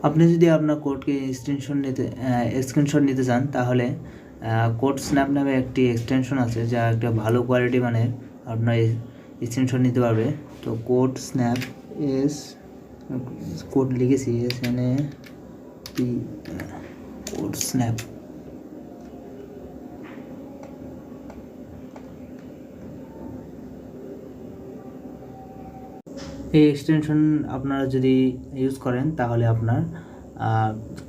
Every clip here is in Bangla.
আপনি যদি আপনার কোডকে স্ক্রিনশট নিতে চান তাহলে কোড স্ন্যাপ নামে একটি এক্সটেনশন আছে যা একটা ভালো কোয়ালিটি মানে আপনার স্ক্রিনশট নিতে পারবে। তো কোড স্ন্যাপ কোড লিখেছি এখানে কোড স্ন্যাপ। এই এক্সটেনশন আপনারা যদি ইউজ করেন তাহলে আপনার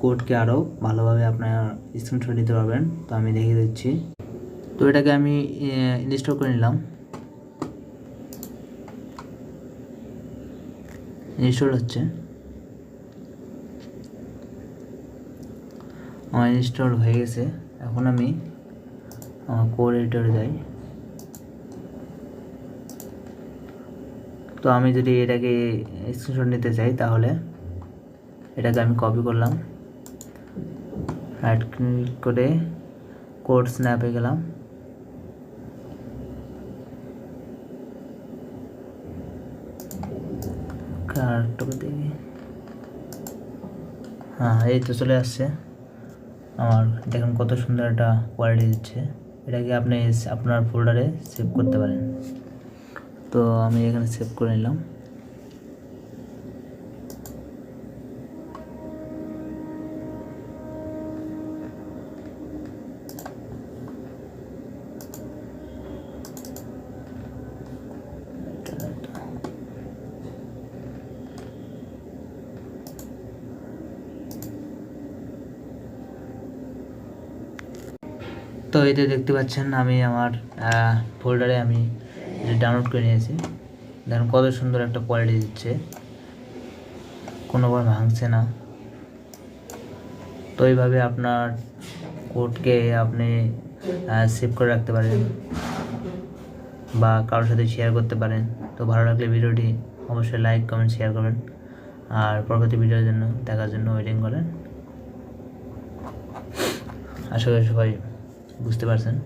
কোডকে আরও ভালোভাবে আপনার স্ক্রিনশট নিতে পারবেন। তো আমি দেখিয়ে দিচ্ছি। তো এটাকে আমি ইনস্টল করে নিলাম। ইনস্টল হচ্ছে, আমার ইনস্টল হয়ে গেছে। এখন আমি আমার কোড এডিটরে যাই। তো আমি যদি এটাকে স্ক্রিনশট নিতে চাই তাহলে এটাকে আমি কপি করলাম, রাইট ক্লিক করে কোড স্ন্যাপে গেলাম। হ্যাঁ, এই তো চলে আসছে। আমার দেখুন কত সুন্দর একটা কোয়ালিটি দিচ্ছে। এটাকে আপনি আপনার ফোল্ডারে সেভ করতে পারেন। তো আমি এখানে সেভ করে নিলাম। তো এতে দেখতে পাচ্ছেন আমি আমার ফোল্ডারে আমি ডাউনলোড করে নিয়েছি। দেখুন কত সুন্দর একটা কোয়ালিটি দিচ্ছে, কোনোবার ভাঙছে না। তো এইভাবে আপনার কোডকে আপনি সেভ করে রাখতে পারেন বা কারোর সাথে শেয়ার করতে পারেন। তো ভালো লাগলে ভিডিওটি অবশ্যই লাইক কমেন্ট শেয়ার করবেন, আর পরবর্তী ভিডিওর জন্য দেখার জন্য ওয়েটিং করেন। আশা করি সবাই বুঝতে পারছেন।